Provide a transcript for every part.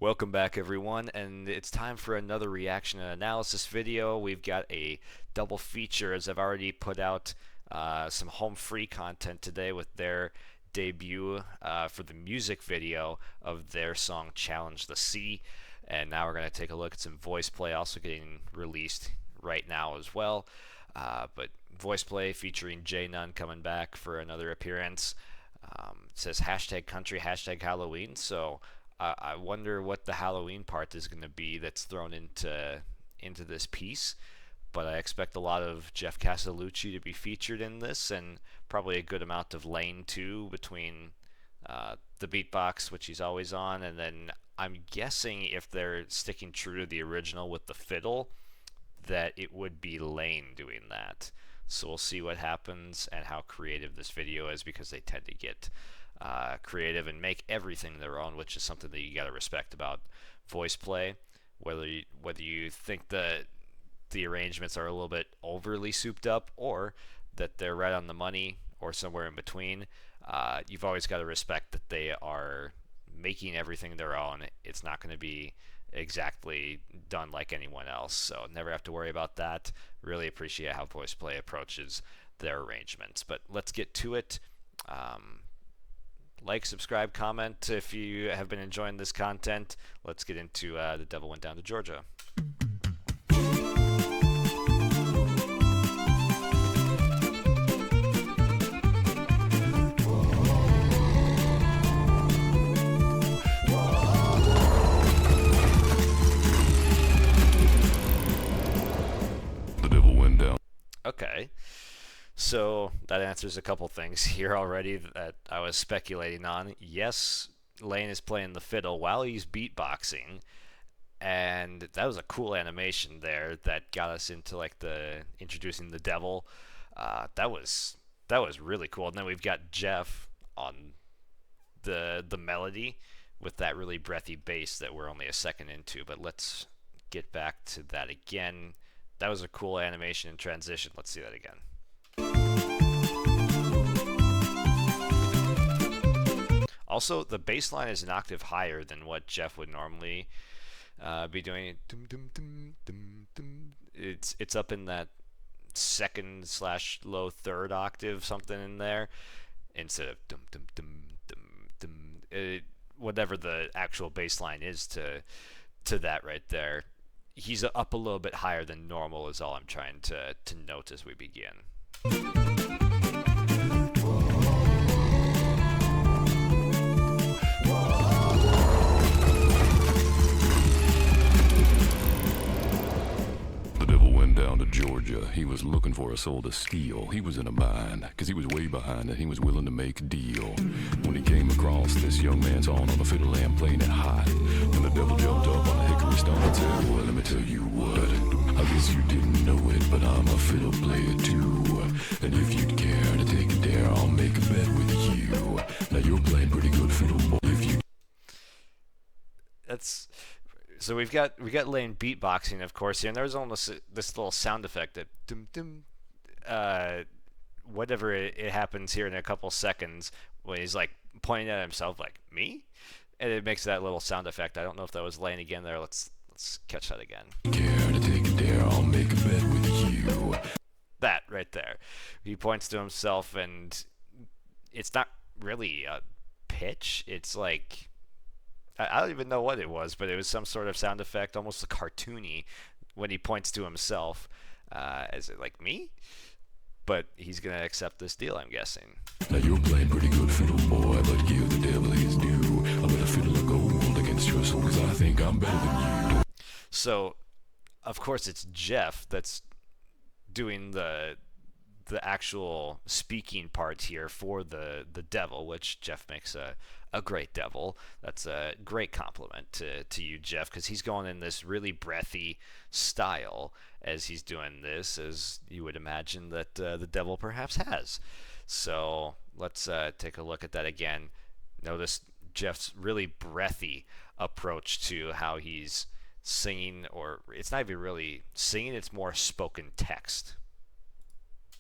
Welcome back everyone, and it's time for another reaction and analysis video. We've got a double feature as I've already put out some home free content today with their debut for the music video of their song Challenge the Sea. And now we're going to take a look at some VoicePlay also getting released right now as well. But VoicePlay featuring J.None coming back for another appearance. It says hashtag country, hashtag Halloween, so I wonder what the Halloween part is going to be that's thrown into this piece. But I expect a lot of Jeff Castellucci to be featured in this, and probably a good amount of Lane too, between the beatbox, which he's always on, and then I'm guessing if they're sticking true to the original with the fiddle, that it would be Lane doing that. So we'll see what happens and how creative this video is, because they tend to get creative and make everything their own, which is something that you got to respect about VoicePlay. Whether you think that the arrangements are a little bit overly souped up, or that they're right on the money, or somewhere in between, you've always got to respect that they are making everything their own. It's not going to be exactly done like anyone else, so never have to worry about that. Really appreciate how VoicePlay approaches their arrangements. But let's get to it. Like, subscribe, comment if you have been enjoying this content. Let's get into The Devil Went Down to Georgia. The devil went down. Okay. So that answers a couple things here already that I was speculating on. Yes, Lane is playing the fiddle while he's beatboxing, and that was a cool animation there that got us into like the introducing the devil. That was really cool. And then we've got Jeff on the melody with that really breathy bass that we're only a second into. But let's get back to that again. That was a cool animation and transition. Let's see that again. Also, the bass line is an octave higher than what Jeff would normally be doing. It's up in that second slash low third octave, something in there, instead of whatever the actual bass line is to that right there. He's up a little bit higher than normal is all I'm trying to note as we begin. The devil went down to Georgia. He was looking for a soul to steal. He was in a bind, cause he was way behind and he was willing to make a deal. When he came across this young man's on a fiddle and playing it hot, and the devil jumped up on a hickory stone and said, well, let me tell you what, I guess you didn't know it, but I'm a fiddle player too. And if you'd care to take a dare, I'll make a bet with you. Now you're playing pretty good fiddle, boy. If you So we've got Lane beatboxing, of course, here, and there's almost this little sound effect that dum dum, whatever it happens here in a couple seconds when he's like pointing at himself, like me, and it makes that little sound effect. I don't know if that was Lane again there. Let's catch that again. care to take a dare, I'll make a bet with you. That right there. He points to himself, and it's not really a pitch. It's like, I don't even know what it was, but it was some sort of sound effect, almost cartoony, when he points to himself. Is it like me? But he's going to accept this deal, I'm guessing. Now you're playing pretty good fiddle, boy, but give the devil his due. I'm gonna fiddle a gold against your soul, cause I think I'm better than you. So, of course, it's Jeff that's doing the actual speaking part here for the devil, which Jeff makes a great devil. That's a great compliment to you, Jeff, because he's going in this really breathy style as he's doing this, as you would imagine that the devil perhaps has. So let's take a look at that again. Notice Jeff's really breathy approach to how he's singing, or it's not even really singing, it's more spoken text.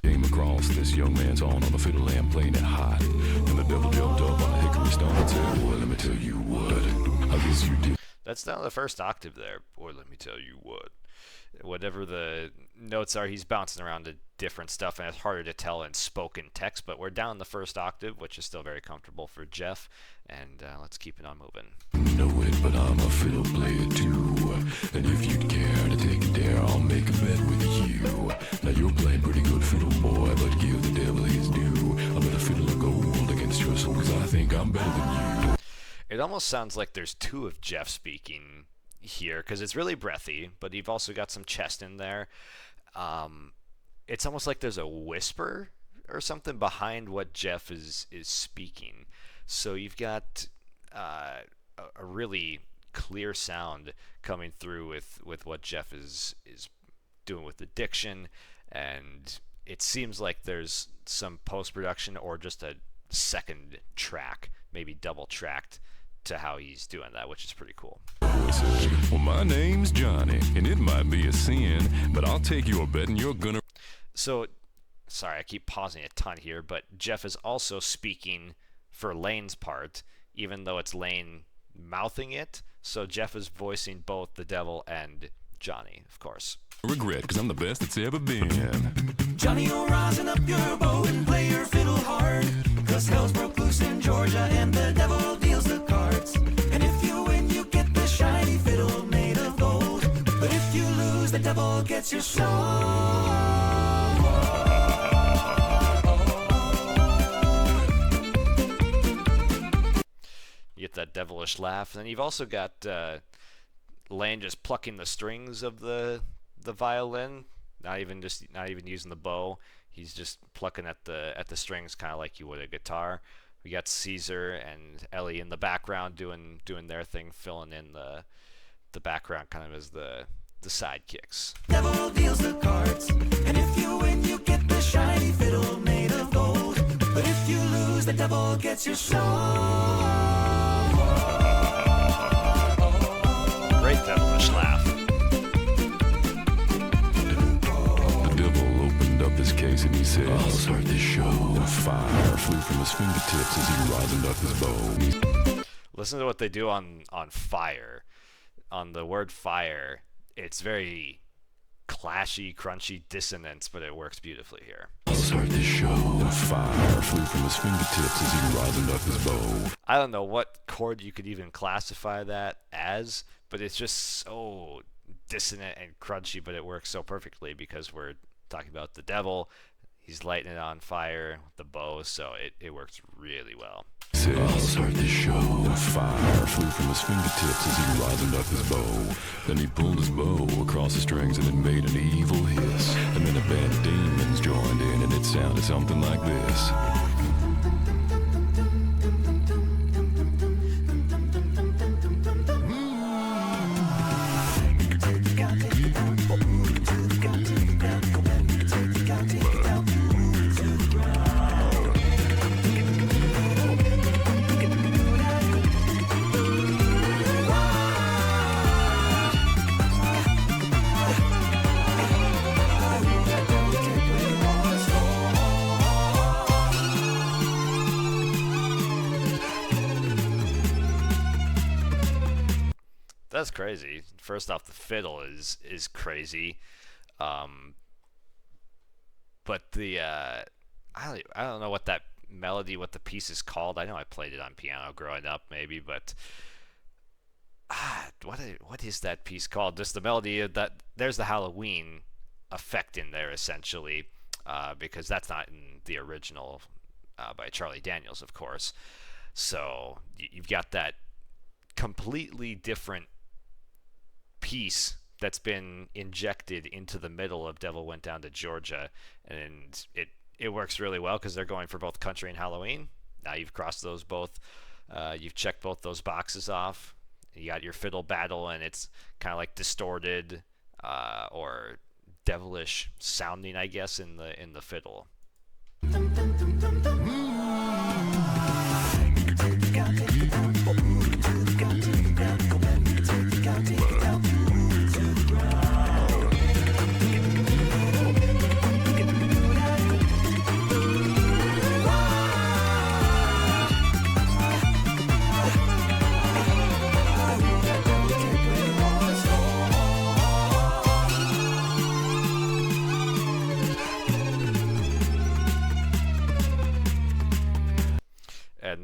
Came across this young man's on a fiddle and playing it hot, and the devil jumped up on a hickory stone and said, well, let me tell you what, I guess you did. That's down the first octave there. Boy, let me tell you what. Whatever the notes are, he's bouncing around to different stuff, and it's harder to tell in spoken text, but we're down the first octave, which is still very comfortable for Jeff, and let's keep it on moving. Know it, but I'm a fiddle player too. And if you'd care to take a dare, I'll make a bet with you. Now you're playing pretty good fiddle, boy, but give the devil his due. I'll bet a fiddle of gold against your soul, 'cause I think I'm better than you. It almost sounds like there's two of Jeff speaking here, because it's really breathy, but you've also got some chest in there. It's almost like there's a whisper or something behind what Jeff is speaking. So you've got a really clear sound coming through with what Jeff is doing with the diction, and it seems like there's some post-production or just a second track, maybe double tracked, to how he's doing that, which is pretty cool. Well, my name's Johnny, and it might be a sin, but I'll take your bet and you're gonna... So, sorry, I keep pausing a ton here, but Jeff is also speaking for Lane's part, even though it's Lane mouthing it. So Jeff is voicing both the devil and Johnny, of course. Regret, 'cause I'm the best that's ever been. Johnny, you're rising up your bow and play your fiddle hard, 'cause hell's broke loose in Georgia and the devil deals the cards. And if you win, you get the shiny fiddle made of gold, but if you lose, the devil gets your soul. You get that devilish laugh, and then you've also got Lane just plucking the strings of the violin, not even using the bow. He's just plucking at the strings, kind of like you would a guitar. We got Caesar and Ellie in the background doing their thing, filling in the background, kind of as the sidekicks. Devil deals the cards, and if you win, you get the shiny fiddle made of gold, but if you lose, the devil gets your soul. Great devilish laugh. The devil opened up his case and he said, I'll start this show. And fire flew from his fingertips as he rosined up his bow. Listen to what they do on fire. On the word fire, it's very clashy, crunchy dissonance, but it works beautifully here. I'll start this show. And fire flew from his fingertips as he rosined up his bow. I don't know what chord you could even classify that as, but it's just so dissonant and crunchy, but it works so perfectly because we're talking about the devil. He's lighting it on fire with the bow, so it works really well. Said, I'll start this show. And fire flew from his fingertips as he rosined up his bow. Then he pulled his bow across the strings and it made an evil hiss. And then a band of demons joined in and it sounded something like this. That's crazy. First off, the fiddle is crazy, but the I don't know what that melody, what the piece is called. I know I played it on piano growing up, maybe, but what is that piece called? Just the melody of that. There's the Halloween effect in there essentially, because that's not in the original by Charlie Daniels, of course. So you've got that completely different piece that's been injected into the middle of Devil Went Down to Georgia, and it works really well because they're going for both country and Halloween. Now you've crossed those both, you've checked both those boxes off. You got your fiddle battle, and it's kind of like distorted or devilish sounding, I guess, in the fiddle.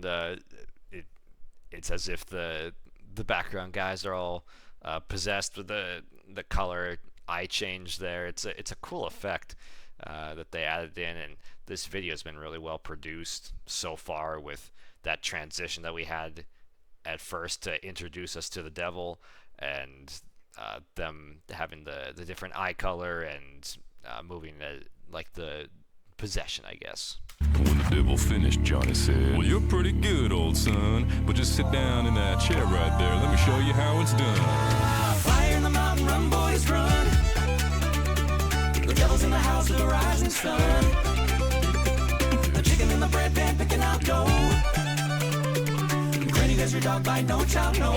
and it it's as if the background guys are all possessed with the color eye change there. It's a cool effect that they added in, and this video has been really well produced so far with that transition that we had at first to introduce us to the devil, and them having the different eye color and moving like the possession, I guess. When the devil finished, Johnny said, "Well, you're pretty good, old son, but just sit down in that chair right there. Let me show you how it's done." Fire in the mountain, run, boys, run. The devil's in the house of the rising sun. The chicken in the bread pan picking out dough. Granny does your dog bite, no child, no.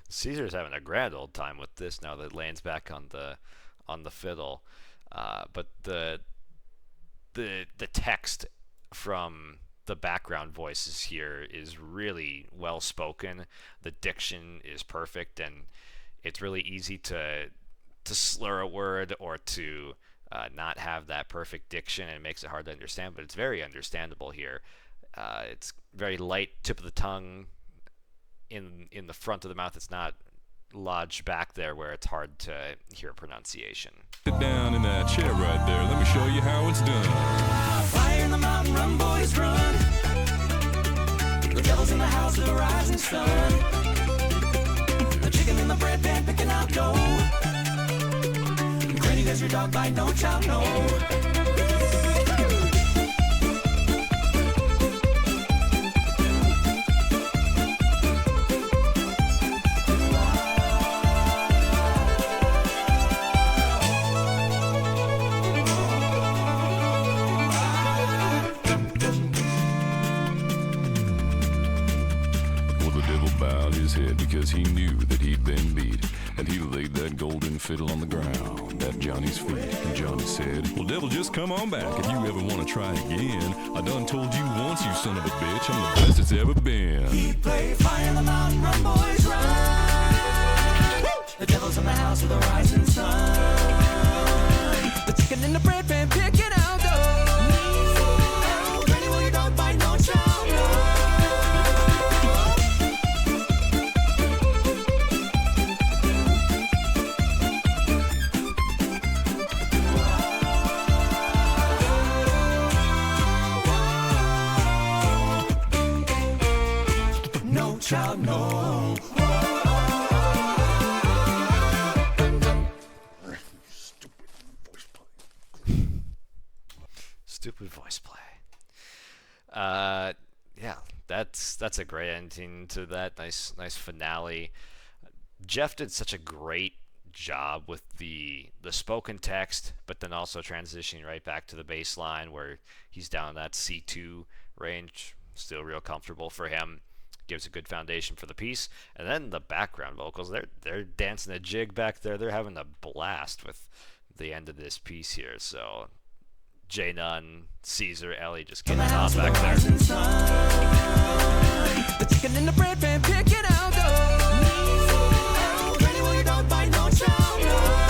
Caesar's having a grand old time with this now that Lane's back on the fiddle, but the text from the background voices here is really well spoken. The diction is perfect, and it's really easy to slur a word or to not have that perfect diction, and it makes it hard to understand. But it's very understandable here. It's very light tip of the tongue. In the front of the mouth, it's not lodged back there where it's hard to hear pronunciation. Sit down in that chair right there. Let me show you how it's done. Fire in the mountain, run, boys, run. The devil's in the house of the rising sun. The chicken in the bread pan picking out dough. Granny does your dog bite, no child, no. Because he knew that he'd been beat, and he laid that golden fiddle on the ground at Johnny's feet. And Johnny said, "Well, devil, just come on back if you ever want to try again. I done told you once, you son of a bitch, I'm the best it's ever been." He played fire in the mountain, run, boys, run. The devil's in the house of the rising sun. The chicken in the bread pan picking out dough. Granny, will your dog bite, no child, no. Child, no. Stupid voice play. Yeah, that's a great ending to that. Nice finale. Jeff did such a great job with the spoken text, but then also transitioning right back to the bass line where he's down in that C2 range. Still real comfortable for him. Gives a good foundation for the piece, and then the background vocals, they're dancing a jig back there. They're having a blast with the end of this piece here. So J.None, Caesar, Ellie just getting it on back there. The chicken in the bread pan picking out dough. Granny, will your dog bite, no child, no.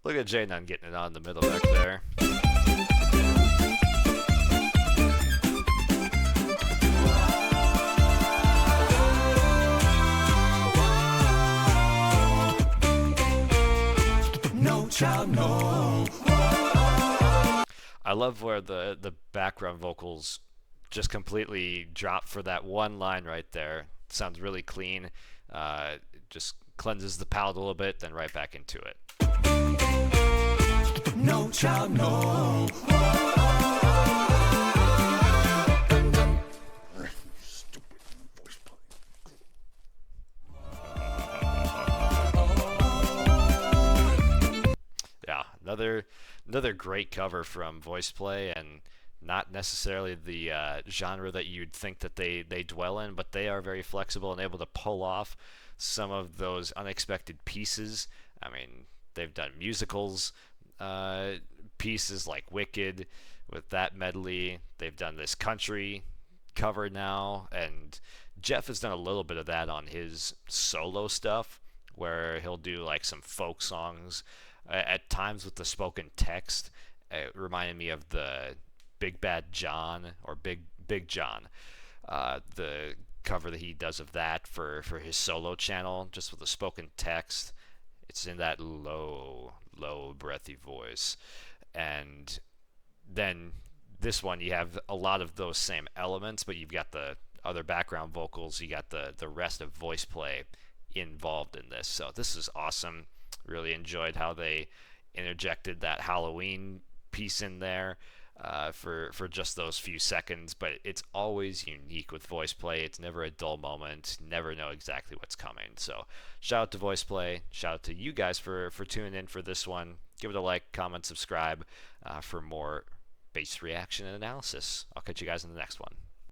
Look at J.None getting it on in the middle back there. No child, no. I love where the background vocals just completely drop for that one line right there. Sounds really clean. Just cleanses the palate a little bit, then right back into it. No child, no. Yeah, another great cover from VoicePlay, and not necessarily the genre that you'd think that they dwell in, but they are very flexible and able to pull off some of those unexpected pieces. I mean, they've done musicals, pieces like Wicked with that medley. They've done this country cover now, and Jeff has done a little bit of that on his solo stuff, where he'll do like some folk songs at times with the spoken text. It reminded me of the Big Bad John or Big John, the cover that he does of that for his solo channel, just with the spoken text. It's in that low breathy voice, and then this one you have a lot of those same elements, but you've got the other background vocals, you got the rest of VoicePlay involved in this. So this is awesome. Really enjoyed how they interjected that Halloween piece in there for just those few seconds, but it's always unique with VoicePlay. It's never a dull moment. Never know exactly what's coming. So shout out to VoicePlay. Shout out to you guys for tuning in for this one. Give it a like, comment, subscribe for more bass reaction and analysis. I'll catch you guys in the next one.